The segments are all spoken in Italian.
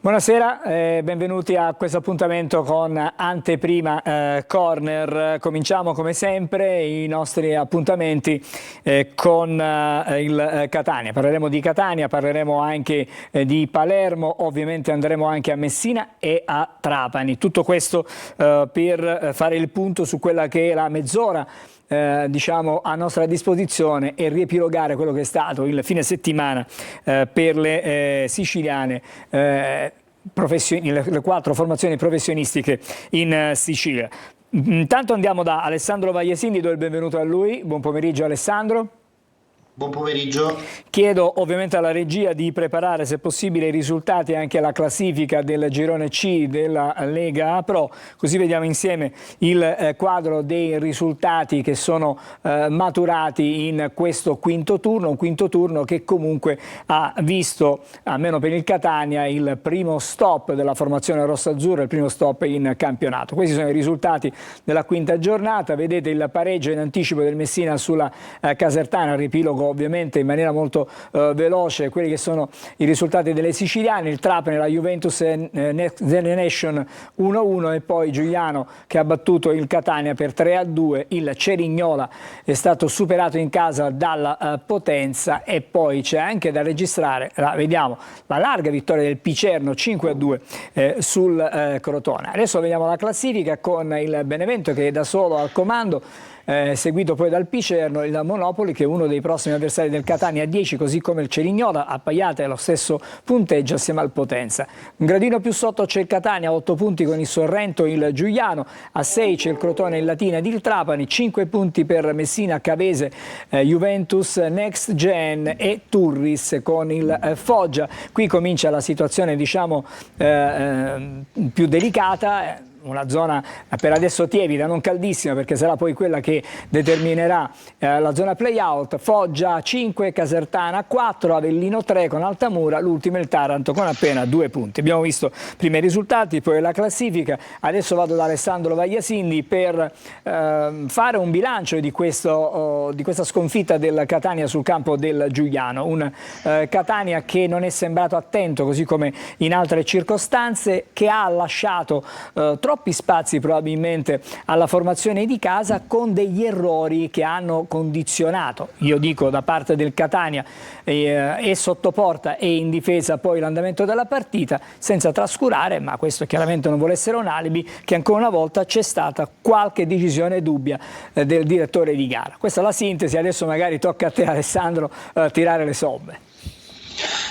Buonasera, benvenuti a questo appuntamento con Anteprima Corner. Cominciamo come sempre i nostri appuntamenti con il Catania. Parleremo di Catania, parleremo anche di Palermo, ovviamente andremo anche a Messina e a Trapani. Tutto questo per fare il punto su quella che è la mezz'ora diciamo a nostra disposizione e riepilogare quello che è stato il fine settimana per le siciliane, le 4 formazioni professionistiche in Sicilia. Intanto andiamo da Alessandro Vagliasindi, do il benvenuto a lui. Buon pomeriggio Alessandro. Buon pomeriggio. Chiedo ovviamente alla regia di preparare se possibile i risultati anche alla classifica del girone C della Lega A Pro, così vediamo insieme il quadro dei risultati che sono maturati in questo quinto turno, un quinto turno che comunque ha visto, almeno per il Catania, il primo stop della formazione rossa-azzurra, il primo stop in campionato. Questi sono i risultati della quinta giornata, vedete il pareggio in anticipo del Messina sulla Casertana, riepilogo ovviamente in maniera molto veloce quelli che sono i risultati delle siciliane, il Trapani, la Juventus Next Generation 1-1 e poi Giuliano che ha battuto il Catania per 3-2, il Cerignola è stato superato in casa dalla Potenza e poi c'è anche da registrare, vediamo, la larga vittoria del Picerno 5-2 sul Crotone. Adesso vediamo la classifica con il Benevento che è da solo al comando, seguito poi dal Picerno, il Monopoli che è uno dei prossimi avversari del Catania a 10, così come il Cerignola, appaiate allo stesso punteggio assieme al Potenza. Un gradino più sotto c'è il Catania a 8 punti con il Sorrento, il Giuliano, a 6 c'è il Crotone, il Latina ed il Trapani, 5 punti per Messina, Cavese, Juventus, Next Gen e Turris con il Foggia. Qui comincia la situazione diciamo più delicata, una zona per adesso tiepida, non caldissima perché sarà poi quella che determinerà la zona play-out. Foggia 5, Casertana 4, Avellino 3 con Altamura, l'ultimo il Taranto con appena 2 punti. Abbiamo visto i primi risultati, poi la classifica. Adesso vado da Alessandro Vagliasindi per fare un bilancio di questa sconfitta del Catania sul campo del Giuliano. Un Catania che non è sembrato attento, così come in altre circostanze, che ha lasciato troppi spazi probabilmente alla formazione di casa con degli errori che hanno condizionato, io dico da parte del Catania e sotto porta e in difesa poi l'andamento della partita, senza trascurare, ma questo chiaramente non vuole essere un alibi, che ancora una volta c'è stata qualche decisione dubbia del direttore di gara. Questa è la sintesi, adesso magari tocca a te Alessandro tirare le somme.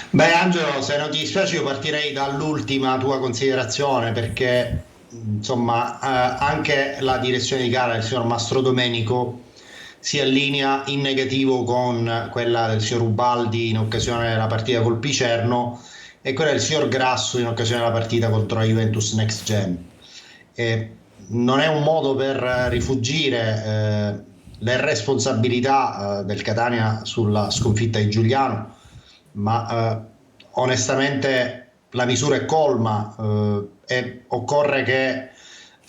Beh Angelo, se non ti dispiace io partirei dall'ultima tua considerazione perché insomma anche la direzione di gara del signor Mastrodomenico si allinea in negativo con quella del signor Ubaldi in occasione della partita col Picerno e quella del signor Grasso in occasione della partita contro la Juventus Next Gen. Non è un modo per rifuggire le responsabilità del Catania sulla sconfitta di Giuliano, ma onestamente la misura è colma e occorre che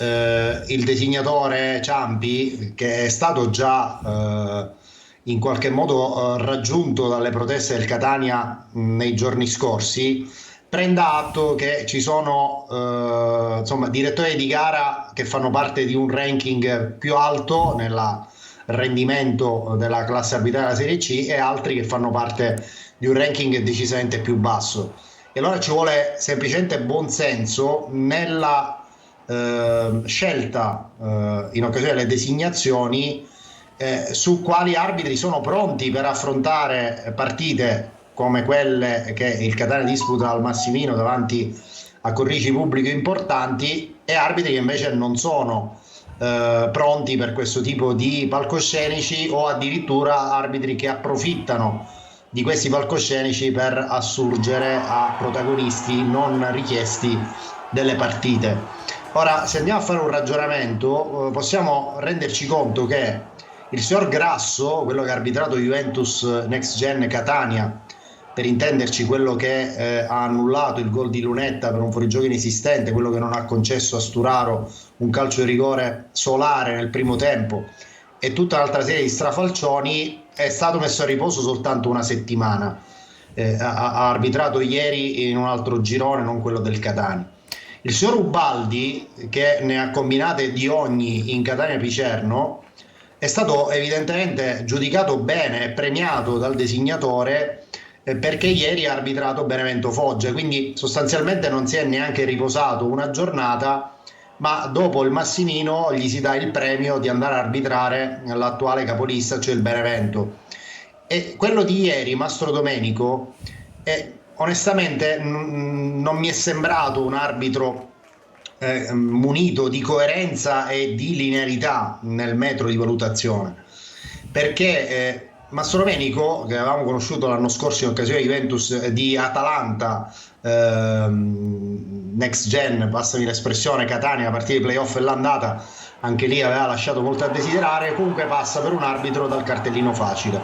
il designatore Ciampi, che è stato già in qualche modo raggiunto dalle proteste del Catania nei giorni scorsi, prenda atto che ci sono insomma, direttori di gara che fanno parte di un ranking più alto nel rendimento della classe arbitrale della Serie C e altri che fanno parte di un ranking decisamente più basso. E allora ci vuole semplicemente buon senso nella scelta in occasione delle designazioni su quali arbitri sono pronti per affrontare partite come quelle che il Catania disputa al Massimino davanti a cornici pubbliche importanti e arbitri che invece non sono pronti per questo tipo di palcoscenici o addirittura arbitri che approfittano di questi palcoscenici per assurgere a protagonisti non richiesti delle partite. Ora, se andiamo a fare un ragionamento, possiamo renderci conto che il signor Grasso, quello che ha arbitrato Juventus Next Gen Catania, per intenderci quello che ha annullato il gol di Lunetta per un fuorigioco inesistente, quello che non ha concesso a Sturaro un calcio di rigore solare nel primo tempo e tutta un'altra serie di strafalcioni, è stato messo a riposo soltanto una settimana. ha arbitrato ieri in un altro girone, non quello del Catania. Il signor Ubaldi, che ne ha combinate di ogni in Catania-Picerno, è stato evidentemente giudicato bene e premiato dal designatore perché ieri ha arbitrato Benevento Foggia, quindi sostanzialmente non si è neanche riposato una giornata, ma dopo il Massimino gli si dà il premio di andare a arbitrare l'attuale capolista, cioè il Benevento. E quello di ieri, Mastro Domenico, onestamente non mi è sembrato un arbitro munito di coerenza e di linearità nel metro di valutazione, perché Mastro Domenico, che avevamo conosciuto l'anno scorso in occasione di Juventus di Atalanta, Next Gen, passami l'espressione, Catania, a partire dei playoff e l'andata, anche lì aveva lasciato molto a desiderare, comunque passa per un arbitro dal cartellino facile.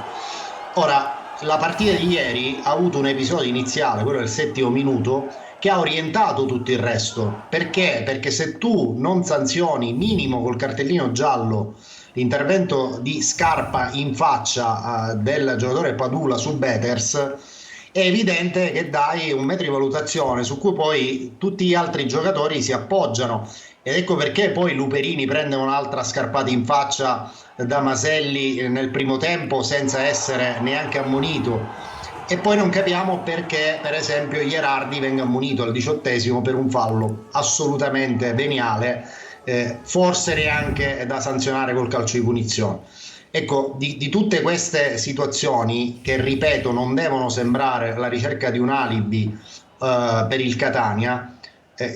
Ora, la partita di ieri ha avuto un episodio iniziale, quello del 7° minuto, che ha orientato tutto il resto. Perché? Perché se tu non sanzioni minimo col cartellino giallo l'intervento di Scarpa in faccia del giocatore Padula su Beters, è evidente che dai un metro di valutazione su cui poi tutti gli altri giocatori si appoggiano, ed ecco perché poi Luperini prende un'altra scarpata in faccia da Maselli nel primo tempo senza essere neanche ammonito, e poi non capiamo perché per esempio Gherardi venga ammonito al 18° per un fallo assolutamente veniale, forse neanche da sanzionare col calcio di punizione. Ecco, di tutte queste situazioni, che ripeto non devono sembrare la ricerca di un alibi per il Catania,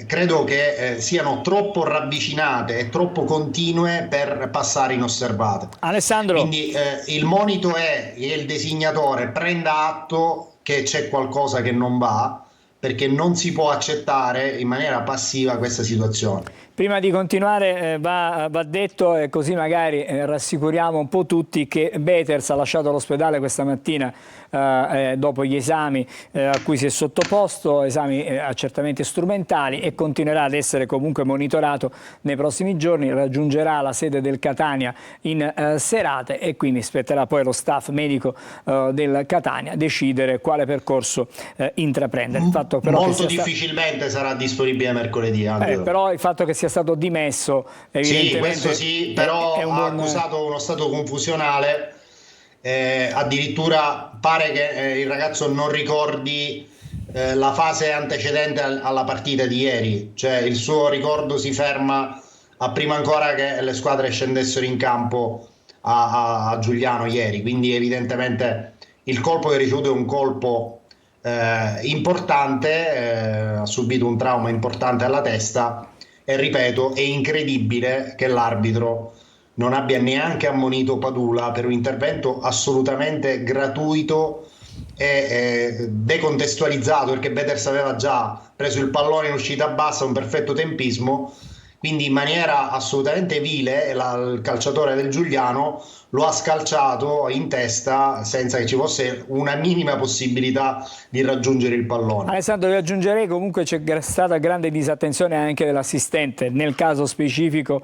credo che siano troppo ravvicinate e troppo continue per passare inosservate. Alessandro, Quindi il monito è che il designatore prenda atto che c'è qualcosa che non va, perché non si può accettare in maniera passiva questa situazione. prima di continuare va detto, e così magari rassicuriamo un po' tutti, che Beters ha lasciato l'ospedale questa mattina dopo gli esami a cui si è sottoposto, esami accertamenti strumentali, e continuerà ad essere comunque monitorato nei prossimi giorni. Raggiungerà la sede del Catania in serate e quindi spetterà poi allo staff medico del Catania decidere quale percorso intraprendere. Il fatto però molto difficilmente sarà disponibile mercoledì, però il fatto che sia stato dimesso evidentemente, sì, questo sì, però è ha accusato uno stato confusionale, addirittura pare che il ragazzo non ricordi la fase antecedente alla partita di ieri, cioè il suo ricordo si ferma a prima ancora che le squadre scendessero in campo a Giuliano ieri, quindi evidentemente il colpo che ha ricevuto è un colpo importante, ha subito un trauma importante alla testa, e ripeto, è incredibile che l'arbitro non abbia neanche ammonito Padula per un intervento assolutamente gratuito e decontestualizzato, perché Beters aveva già preso il pallone in uscita bassa, un perfetto tempismo, quindi in maniera assolutamente vile il calciatore del Giuliano lo ha scalciato in testa senza che ci fosse una minima possibilità di raggiungere il pallone. Alessandro, vi aggiungerei comunque c'è stata grande disattenzione anche dell'assistente nel caso specifico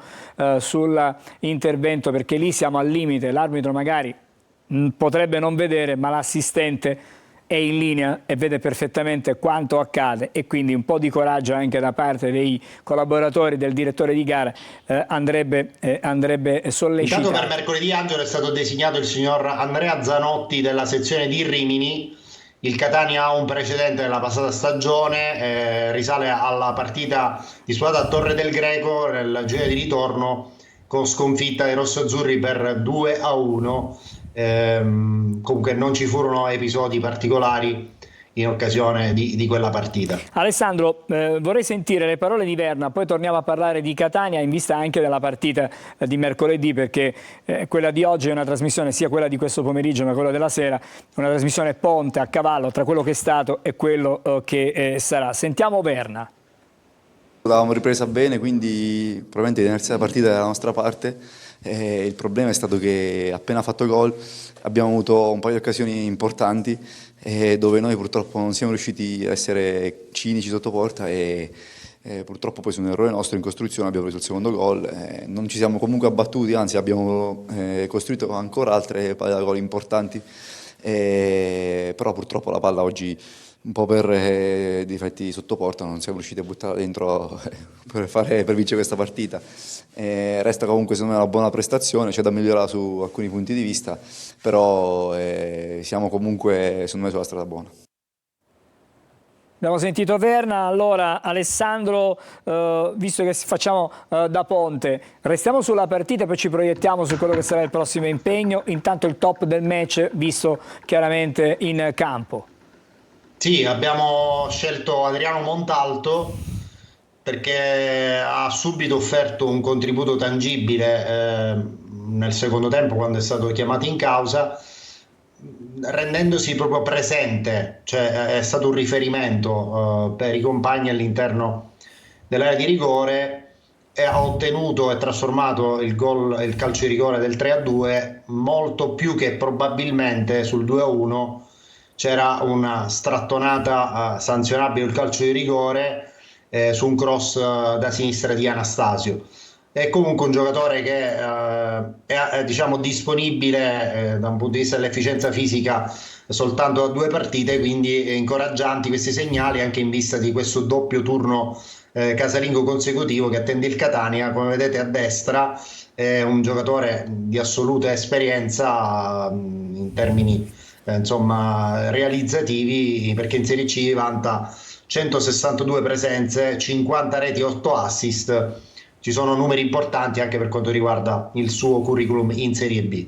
sull'intervento, perché lì siamo al limite, l'arbitro magari potrebbe non vedere, ma l'assistente è in linea e vede perfettamente quanto accade, e quindi un po' di coraggio anche da parte dei collaboratori del direttore di gara andrebbe sollecitato. Intanto per mercoledì, Angelo, è stato designato il signor Andrea Zanotti della sezione di Rimini. Il Catania ha un precedente nella passata stagione, risale alla partita disputata a Torre del Greco nel girone di ritorno con sconfitta dei rossonerazzurri per 2-1. Comunque non ci furono episodi particolari in occasione di quella partita. Alessandro, vorrei sentire le parole di Verna, poi torniamo a parlare di Catania in vista anche della partita di mercoledì, perché quella di oggi è una trasmissione, sia quella di questo pomeriggio ma quella della sera, una trasmissione ponte a cavallo tra quello che è stato e quello che sarà. Sentiamo Verna. L'avevamo ripresa bene, quindi probabilmente l'inerzia della partita è dalla nostra parte. Il problema è stato che appena fatto gol abbiamo avuto un paio di occasioni importanti dove noi purtroppo non siamo riusciti a essere cinici sotto porta, e purtroppo poi su un errore nostro in costruzione abbiamo preso il secondo gol. Non ci siamo comunque abbattuti, anzi abbiamo costruito ancora altre palle da gol importanti, però purtroppo la palla oggi, un po' per difetti sotto porta, non siamo riusciti a buttarla dentro per vincere questa partita. Resta comunque secondo me una buona prestazione, c'è da migliorare su alcuni punti di vista, però siamo comunque secondo me sulla strada buona. Abbiamo sentito Verna, allora Alessandro, visto che facciamo da ponte, restiamo sulla partita e poi ci proiettiamo su quello che sarà il prossimo impegno, intanto il top del match visto chiaramente in campo. Sì, abbiamo scelto Adriano Montalto perché ha subito offerto un contributo tangibile nel secondo tempo quando è stato chiamato in causa, rendendosi proprio presente, cioè è stato un riferimento per i compagni all'interno dell'area di rigore e ha ottenuto e trasformato il calcio di rigore del 3-2 molto più che probabilmente sul 2-1 c'era una strattonata sanzionabile il calcio di rigore su un cross da sinistra di Anastasio. È comunque un giocatore che è diciamo, disponibile da un punto di vista dell'efficienza fisica soltanto a 2 partite, quindi incoraggianti questi segnali anche in vista di questo doppio turno casalingo consecutivo che attende il Catania. Come vedete a destra è un giocatore di assoluta esperienza in termini insomma realizzativi, perché in Serie C vanta 162 presenze, 50 reti, 8 assist. Ci sono numeri importanti anche per quanto riguarda il suo curriculum in Serie B.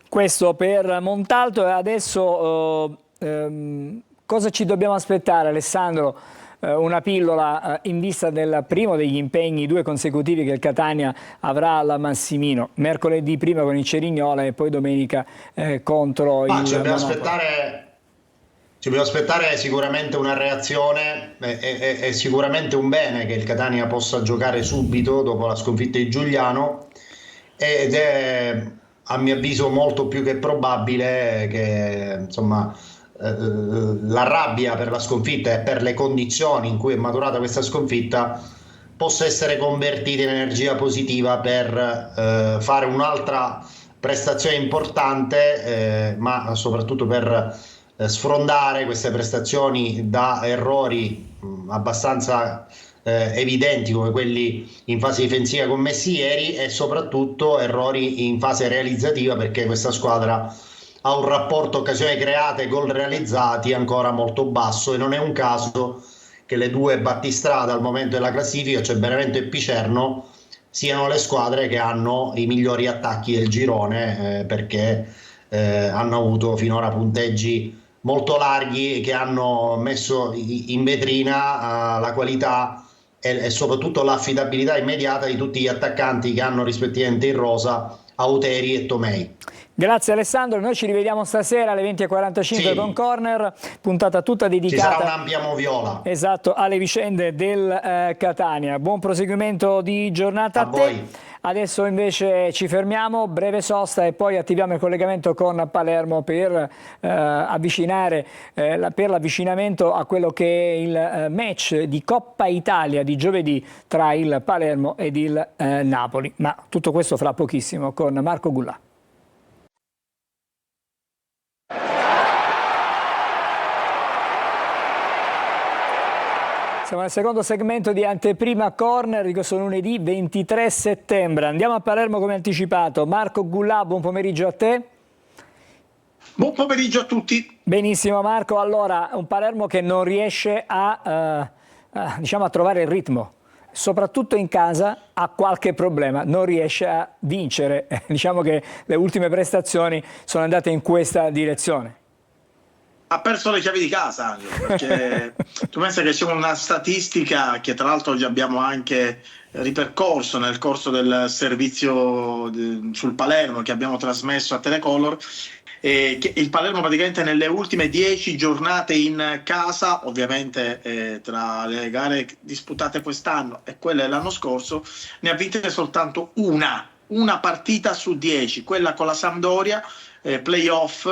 Questo per Montalto. E adesso cosa ci dobbiamo aspettare, Alessandro? Una pillola in vista del primo degli impegni 2 consecutivi che il Catania avrà alla Massimino, mercoledì prima con il Cerignola e poi domenica contro il Ci dobbiamo aspettare sicuramente una reazione, è sicuramente un bene che il Catania possa giocare subito dopo la sconfitta di Giuliano, ed è a mio avviso molto più che probabile che insomma la rabbia per la sconfitta e per le condizioni in cui è maturata questa sconfitta possa essere convertita in energia positiva per fare un'altra prestazione importante, ma soprattutto per sfrondare queste prestazioni da errori abbastanza evidenti come quelli in fase difensiva commessi ieri, e soprattutto errori in fase realizzativa, perché questa squadra ha un rapporto occasioni create e gol realizzati ancora molto basso, e non è un caso che le 2 battistrada al momento della classifica, cioè Benevento e Picerno, siano le squadre che hanno i migliori attacchi del girone, perché hanno avuto finora punteggi molto larghi che hanno messo in vetrina la qualità e soprattutto l'affidabilità immediata di tutti gli attaccanti che hanno rispettivamente in rosa Auteri e Tomei. Grazie Alessandro, noi ci rivediamo stasera alle 20:45 con Corner, puntata tutta dedicata. Ci sarà un'ampia moviola. Esatto, alle vicende del Catania. Buon proseguimento di giornata a te. Voi. Adesso invece ci fermiamo, breve sosta e poi attiviamo il collegamento con Palermo per per l'avvicinamento a quello che è il match di Coppa Italia di giovedì tra il Palermo ed il Napoli. Ma tutto questo fra pochissimo con Marco Gullà. Siamo nel secondo segmento di Anteprima Corner di questo lunedì 23 settembre. Andiamo a Palermo come anticipato. Marco Gullà, buon pomeriggio a te. Buon pomeriggio a tutti. Benissimo Marco, allora un Palermo che non riesce diciamo a trovare il ritmo, soprattutto in casa ha qualche problema, non riesce a vincere. Diciamo che le ultime prestazioni sono andate in questa direzione. Ha perso le chiavi di casa, Angelo, perché tu pensi che c'è una statistica che tra l'altro oggi abbiamo anche ripercorso nel corso del servizio sul Palermo che abbiamo trasmesso a Telecolor, che il Palermo praticamente nelle ultime 10 giornate in casa, ovviamente tra le gare disputate quest'anno e quelle dell'anno scorso, ne ha vinte soltanto una partita su 10, quella con la Sampdoria, playoff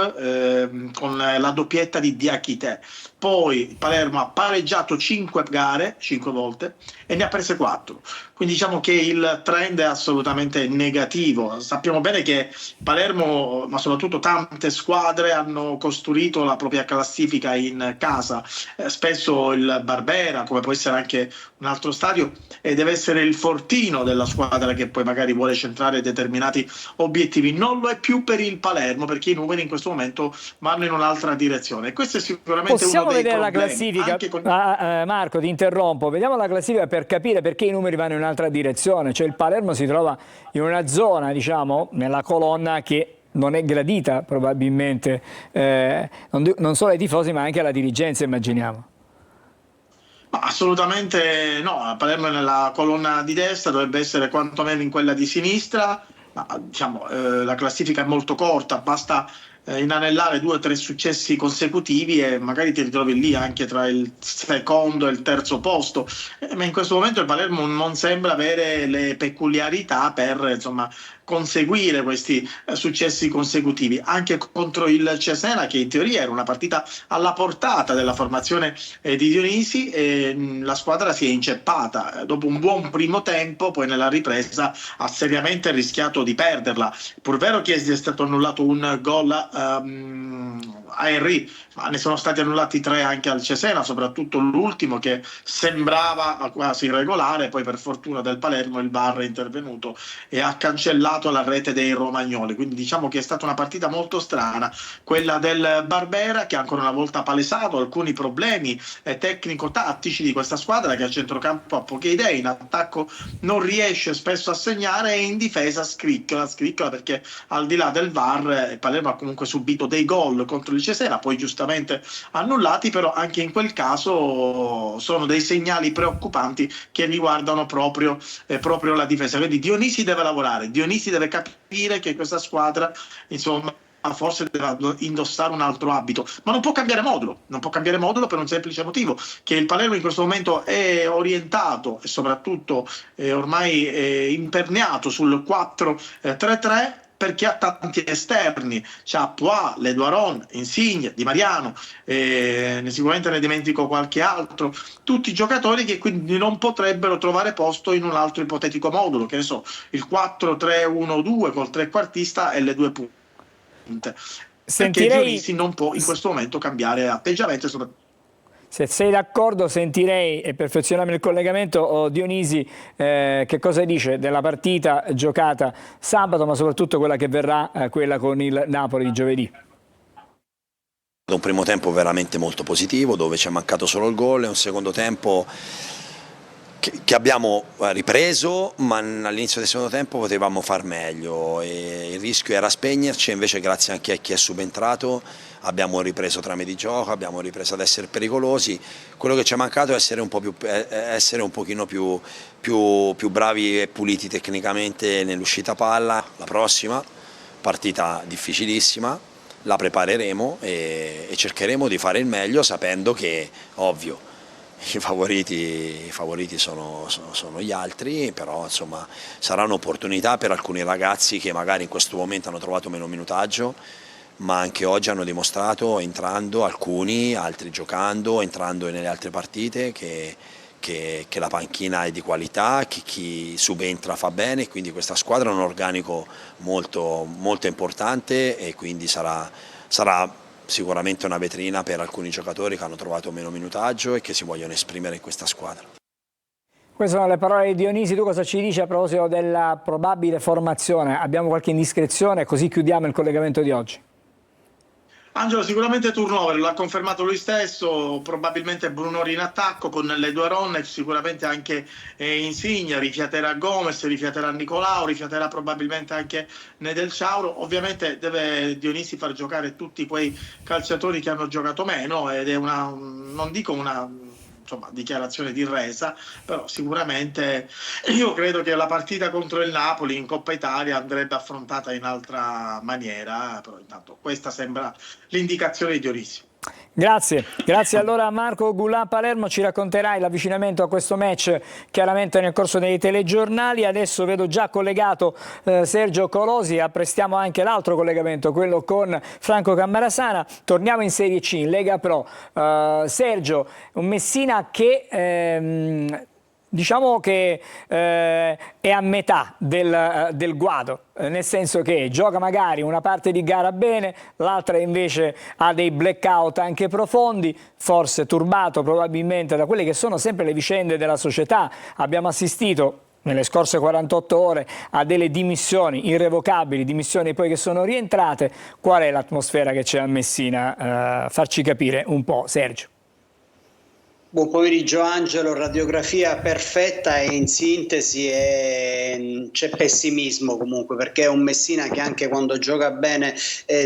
con la doppietta di Diakité. Poi il Palermo ha pareggiato 5 gare, 5 volte, e ne ha prese 4. Quindi diciamo che il trend è assolutamente negativo. Sappiamo bene che Palermo, ma soprattutto tante squadre, hanno costruito la propria classifica in casa. Spesso il Barbera, come può essere anche un altro stadio, deve essere il fortino della squadra che poi magari vuole centrare determinati obiettivi. Non lo è più per il Palermo, perché i numeri in questo momento vanno in un'altra direzione. E questo è sicuramente Possiamo uno dei vedere problemi. la classifica? Anche con... Marco, ti interrompo. Vediamo la classifica per capire perché i numeri vanno in un'altra direzione. Cioè il Palermo si trova in una zona, diciamo, nella colonna che non è gradita probabilmente, non solo ai tifosi ma anche alla dirigenza, immaginiamo. Ma assolutamente no, Palermo è nella colonna di destra, dovrebbe essere quantomeno in quella di sinistra, ma diciamo, la classifica è molto corta, basta inanellare 2 o 3 successi consecutivi e magari ti ritrovi lì anche tra il secondo e il terzo posto, ma in questo momento il Palermo non sembra avere le peculiarità per, insomma, conseguire questi successi consecutivi, anche contro il Cesena, che in teoria era una partita alla portata della formazione di Dionisi, e la squadra si è inceppata dopo un buon primo tempo, poi nella ripresa ha seriamente rischiato di perderla. Pur vero che è stato annullato un gol a Henry, ma ne sono stati annullati 3 anche al Cesena, soprattutto l'ultimo che sembrava quasi regolare, poi per fortuna del Palermo il VAR è intervenuto e ha cancellato la rete dei romagnoli. Quindi diciamo che è stata una partita molto strana quella del Barbera, che ancora una volta ha palesato alcuni problemi tecnico-tattici di questa squadra, che a centrocampo ha poche idee, in attacco non riesce spesso a segnare, e in difesa scricchiola perché al di là del VAR il Palermo ha comunque subito dei gol contro il Cesena, poi giustamente annullati, però anche in quel caso sono dei segnali preoccupanti che riguardano proprio la difesa. Quindi Dionisi deve lavorare, Dionisi deve capire che questa squadra, insomma, forse deve indossare un altro abito, ma non può cambiare modulo per un semplice motivo, che il Palermo in questo momento è orientato e soprattutto ormai imperniato sul 4-3-3, perché ha tanti esterni, c'ha Pois, Leduaron, Insigne, Di Mariano, sicuramente ne dimentico qualche altro, tutti giocatori che quindi non potrebbero trovare posto in un altro ipotetico modulo, che ne so, il 4-3-1-2 col trequartista e le 2 punte, perché Dionisi non può in questo momento cambiare atteggiamento e soprattutto. Se sei d'accordo sentirei, e perfezioniamo il collegamento, Dionisi che cosa dice della partita giocata sabato, ma soprattutto quella che verrà, quella con il Napoli di giovedì. Un primo tempo veramente molto positivo, dove ci è mancato solo il gol, e un secondo tempo che abbiamo ripreso, ma all'inizio del secondo tempo potevamo far meglio e il rischio era spegnerci, e invece grazie anche a chi è subentrato abbiamo ripreso trame di gioco, abbiamo ripreso ad essere pericolosi. Quello che ci è mancato è essere un pochino più bravi e puliti tecnicamente nell'uscita palla. La prossima partita difficilissima la prepareremo e cercheremo di fare il meglio, sapendo che, ovvio, i favoriti sono gli altri, però insomma sarà un'opportunità per alcuni ragazzi che magari in questo momento hanno trovato meno minutaggio, ma anche oggi hanno dimostrato, entrando, alcuni, altri giocando, entrando nelle altre partite, che la panchina è di qualità, che chi subentra fa bene, quindi questa squadra ha un organico molto, molto importante, e quindi sarà sicuramente una vetrina per alcuni giocatori che hanno trovato meno minutaggio e che si vogliono esprimere in questa squadra. Queste sono le parole di Dionisi. Tu cosa ci dici a proposito della probabile formazione? Abbiamo qualche indiscrezione, così chiudiamo il collegamento di oggi. Angelo, sicuramente turnover, l'ha confermato lui stesso, probabilmente Brunori in attacco con Leduaron, e sicuramente anche Insigne, rifiaterà Gomez, rifiaterà Nicolao, rifiaterà probabilmente anche Nedelciauro. Ovviamente deve Dionisi far giocare tutti quei calciatori che hanno giocato meno, ed è non dico una dichiarazione di resa, però sicuramente io credo che la partita contro il Napoli in Coppa Italia andrebbe affrontata in altra maniera, però intanto questa sembra l'indicazione di Dionisi. Grazie allora a Marco Gullan Palermo, ci racconterai l'avvicinamento a questo match chiaramente nel corso dei telegiornali. Adesso vedo già collegato Sergio Colosi, apprestiamo anche l'altro collegamento, quello con Franco Cammarasana. Torniamo in Serie C, in Lega Pro. Sergio, un Messina che diciamo che è a metà del guado, nel senso che gioca magari una parte di gara bene, l'altra invece ha dei blackout anche profondi, forse turbato probabilmente da quelle che sono sempre le vicende della società. Abbiamo assistito nelle scorse 48 ore a delle dimissioni irrevocabili, dimissioni poi che sono rientrate. Qual è l'atmosfera che c'è a Messina? Farci capire un po', Sergio. Buon pomeriggio Angelo, radiografia perfetta e in sintesi c'è pessimismo comunque, perché è un Messina che anche quando gioca bene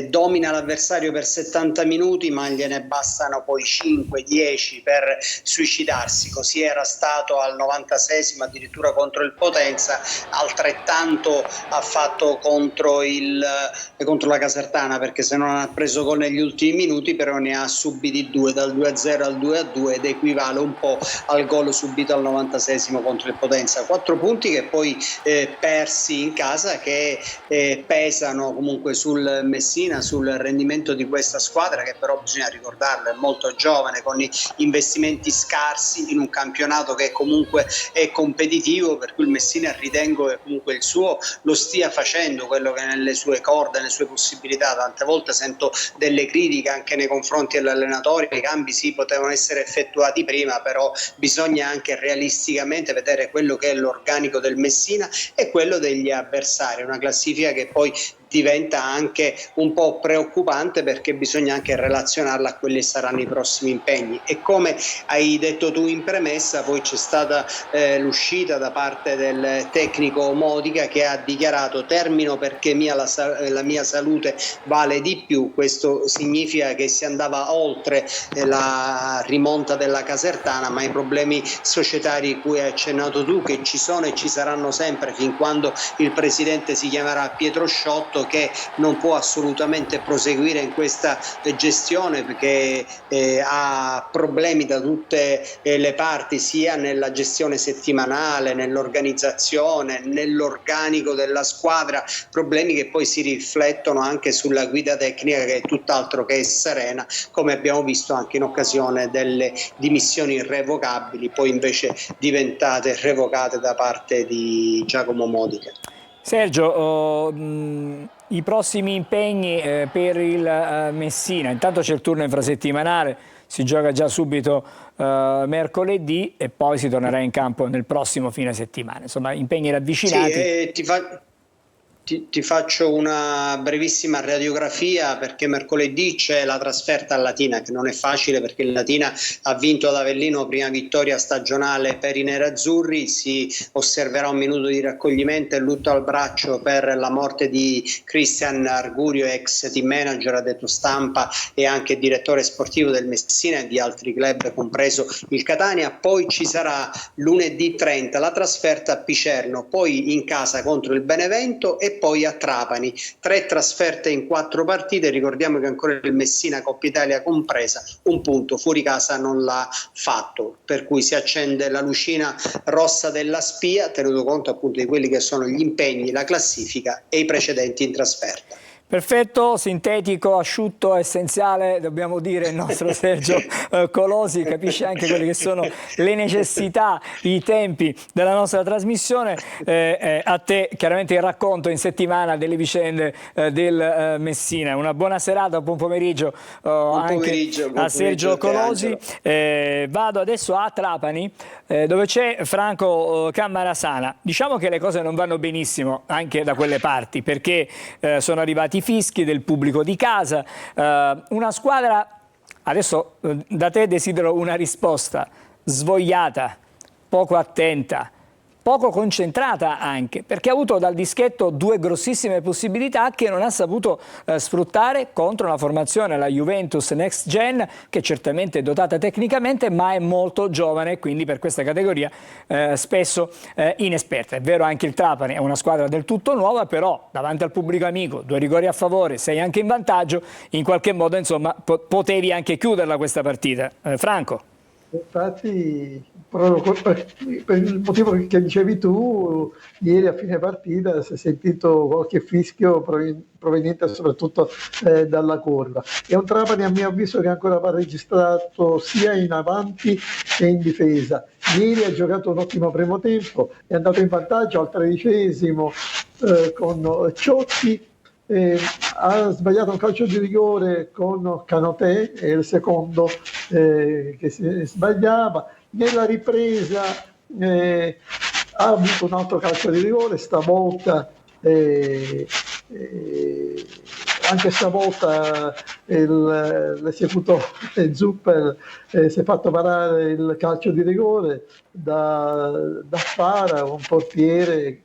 domina l'avversario per 70 minuti, ma gliene bastano poi 5-10 per suicidarsi. Così era stato al 96esimo addirittura contro il Potenza, altrettanto ha fatto contro la Casertana, perché se non ha preso gol negli ultimi minuti però ne ha subiti 2, dal 2-0 al 2-2, ed equivale un po' al gol subito al 96esimo contro il Potenza. 4 punti che poi persi in casa, che pesano comunque sul Messina, sul rendimento di questa squadra, che però bisogna ricordarlo è molto giovane, con investimenti scarsi in un campionato che comunque è competitivo, per cui il Messina ritengo che comunque il suo lo stia facendo, quello che è nelle sue corde, nelle sue possibilità. Tante volte sento delle critiche anche nei confronti dell'allenatore, i cambi sì potevano essere effettuati prima, però bisogna anche realisticamente vedere quello che è l'organico del Messina e quello degli avversari, una classifica che poi diventa anche un po' preoccupante, perché bisogna anche relazionarla a quelli che saranno i prossimi impegni. E come hai detto tu in premessa, poi c'è stata l'uscita da parte del tecnico Modica, che ha dichiarato: termino perché la mia salute vale di più. Questo significa che si andava oltre la rimonta della Casertana, ma i problemi societari cui hai accennato tu, che ci sono e ci saranno sempre fin quando il presidente si chiamerà Pietro Sciotto, che non può assolutamente proseguire in questa gestione, perché ha problemi da tutte le parti, sia nella gestione settimanale, nell'organizzazione, nell'organico della squadra, problemi che poi si riflettono anche sulla guida tecnica, che è tutt'altro che serena, come abbiamo visto anche in occasione delle dimissioni irrevocabili, poi invece diventate revocate da parte di Giacomo Modica. Sergio, i prossimi impegni per il Messina: intanto c'è il turno infrasettimanale, si gioca già subito mercoledì e poi si tornerà in campo nel prossimo fine settimana, insomma impegni ravvicinati. Sì, ti faccio una brevissima radiografia, perché mercoledì c'è la trasferta a Latina, che non è facile, perché il Latina ha vinto ad Avellino, prima vittoria stagionale per i nerazzurri. Si osserverà un minuto di raccoglimento e lutto al braccio per la morte di Cristian Argurio, ex team manager, ha detto stampa, e anche direttore sportivo del Messina e di altri club, compreso il Catania. Poi ci sarà lunedì 30 la trasferta a Picerno, poi in casa contro il Benevento e poi a Trapani. 3 trasferte in 4 partite. Ricordiamo che ancora il Messina, Coppa Italia compresa, un punto fuori casa non l'ha fatto, per cui si accende la lucina rossa della spia, tenuto conto appunto di quelli che sono gli impegni, la classifica e i precedenti in trasferta. Perfetto, sintetico, asciutto, essenziale, dobbiamo dire il nostro Sergio Colosi, capisce anche quelle che sono le necessità, i tempi della nostra trasmissione. A te chiaramente il racconto in settimana delle vicende del Messina. Una buona serata, buon pomeriggio, anche a Sergio Colosi. Vado adesso a Trapani, dove c'è Franco Cammarasana. Diciamo che le cose non vanno benissimo anche da quelle parti, perché sono arrivati i fischi del pubblico di casa, una squadra, adesso da te desidero una risposta, svogliata, poco attenta, poco concentrata anche, perché ha avuto dal dischetto due grossissime possibilità che non ha saputo sfruttare contro una formazione, la Juventus Next Gen, che certamente è dotata tecnicamente ma è molto giovane, quindi per questa categoria spesso inesperta. È vero, anche il Trapani è una squadra del tutto nuova, però davanti al pubblico amico, 2 rigori a favore, sei anche in vantaggio, in qualche modo insomma potevi anche chiuderla questa partita. Franco? Infatti, proprio per il motivo che dicevi tu, ieri a fine partita si è sentito qualche fischio proveniente soprattutto dalla curva. È un Trapani, a mio avviso, che ancora va registrato sia in avanti che in difesa. Ieri ha giocato un ottimo primo tempo, è andato in vantaggio al 13esimo con Ciotti. Ha sbagliato un calcio di rigore con Canoté, è il secondo che si sbagliava. Nella ripresa ha avuto un altro calcio di rigore, stavolta anche stavolta l'esecutore Zupper si è fatto parare il calcio di rigore da Fara, un portiere,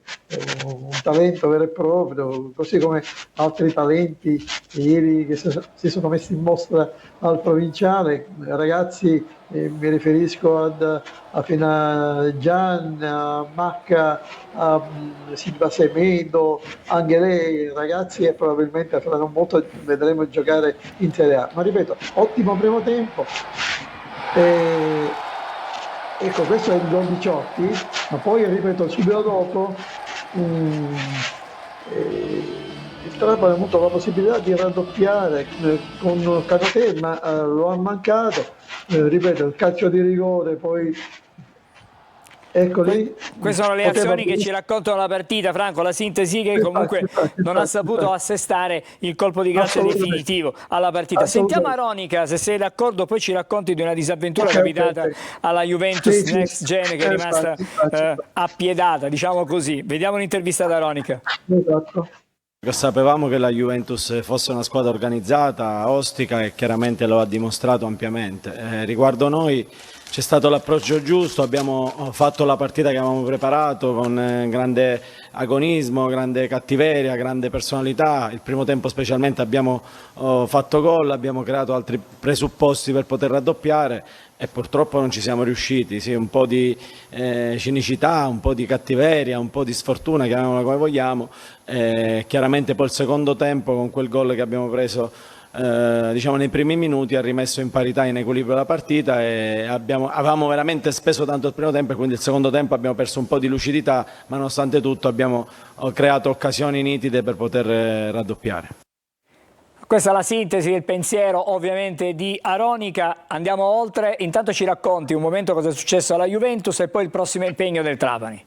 un talento vero e proprio, così come altri talenti ieri che si sono messi in mostra al provinciale. Ragazzi, mi riferisco a Fina Gian, a Macca, a Silva Semedo, anche lei ragazzi, e probabilmente fra non molto vedremo giocare in Serie A. Ma ripeto, ottimo primo tempo. Ecco, questo è il gol di Ciotti, ma poi ripeto, subito dopo il Trapani ha avuto la possibilità di raddoppiare con Canoté, ma lo ha mancato. Ripeto, il calcio di rigore, poi eccoli. Queste sono le azioni che ci raccontano la partita, Franco, la sintesi che comunque non ha saputo assestare il colpo di grazia definitivo alla partita. Sentiamo Aronica, se sei d'accordo, poi ci racconti di una disavventura capitata alla Juventus Next Gen che è rimasta appiedata, diciamo così. Vediamo un'intervista ad Aronica. Esatto. Sapevamo che la Juventus fosse una squadra organizzata, ostica, e chiaramente lo ha dimostrato ampiamente. Riguardo noi c'è stato l'approccio giusto, abbiamo fatto la partita che avevamo preparato con grande agonismo, grande cattiveria, grande personalità. Il primo tempo specialmente abbiamo fatto gol, abbiamo creato altri presupposti per poter raddoppiare e purtroppo non ci siamo riusciti. Sì, un po' di cinicità, un po' di cattiveria, un po' di sfortuna, chiamiamola come vogliamo. Chiaramente poi il secondo tempo, con quel gol che abbiamo preso diciamo nei primi minuti, ha rimesso in parità, in equilibrio la partita, e avevamo veramente speso tanto il primo tempo, e quindi il secondo tempo abbiamo perso un po' di lucidità, ma nonostante tutto abbiamo creato occasioni nitide per poter raddoppiare. Questa è la sintesi del pensiero ovviamente di Aronica. Andiamo oltre, intanto ci racconti un momento cosa è successo alla Juventus e poi il prossimo impegno del Trapani.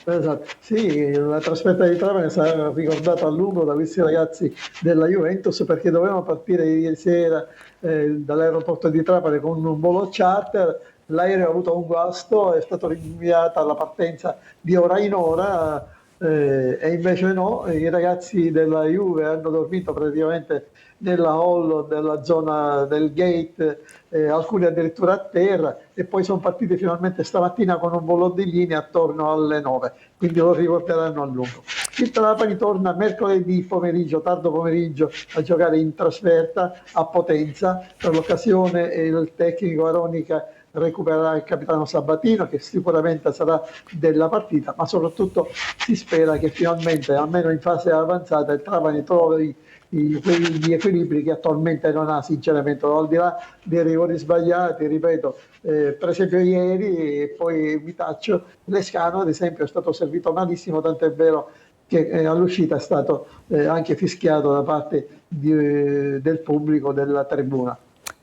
Esatto. Sì, la trasferta di Trapani sarà ricordata a lungo da questi ragazzi della Juventus, perché dovevamo partire ieri sera dall'aeroporto di Trapani con un volo charter. L'aereo ha avuto un guasto, è stato rinviata la partenza di ora in ora, e invece no, i ragazzi della Juve hanno dormito praticamente nella hall della zona del gate, alcuni addirittura a terra, e poi sono partiti finalmente stamattina con un volo di linea attorno alle 9, quindi lo ricorderanno a lungo. Il Trapani torna mercoledì pomeriggio, tardo pomeriggio, a giocare in trasferta a Potenza. Per l'occasione il tecnico Aronica recupererà il capitano Sabatino, che sicuramente sarà della partita, ma soprattutto si spera che finalmente, almeno in fase avanzata, il Trapani trovi gli equilibri che attualmente non ha, sinceramente, al di là dei rigori sbagliati. Ripeto, per esempio ieri, e poi vi taccio, Lescano ad esempio è stato servito malissimo, tant'è vero che all'uscita è stato anche fischiato da parte del pubblico della tribuna.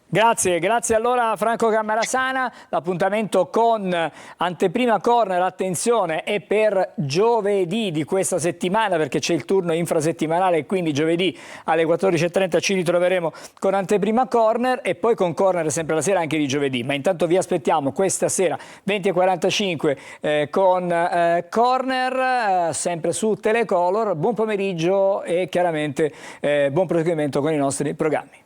Grazie, grazie allora Franco Cammarasana. L'appuntamento con Anteprima Corner, attenzione, è per giovedì di questa settimana, perché c'è il turno infrasettimanale e quindi giovedì alle 14:30 ci ritroveremo con Anteprima Corner, e poi con Corner sempre la sera anche di giovedì. Ma intanto vi aspettiamo questa sera 20:45 con Corner, sempre su Telecolor. Buon pomeriggio e chiaramente buon proseguimento con i nostri programmi.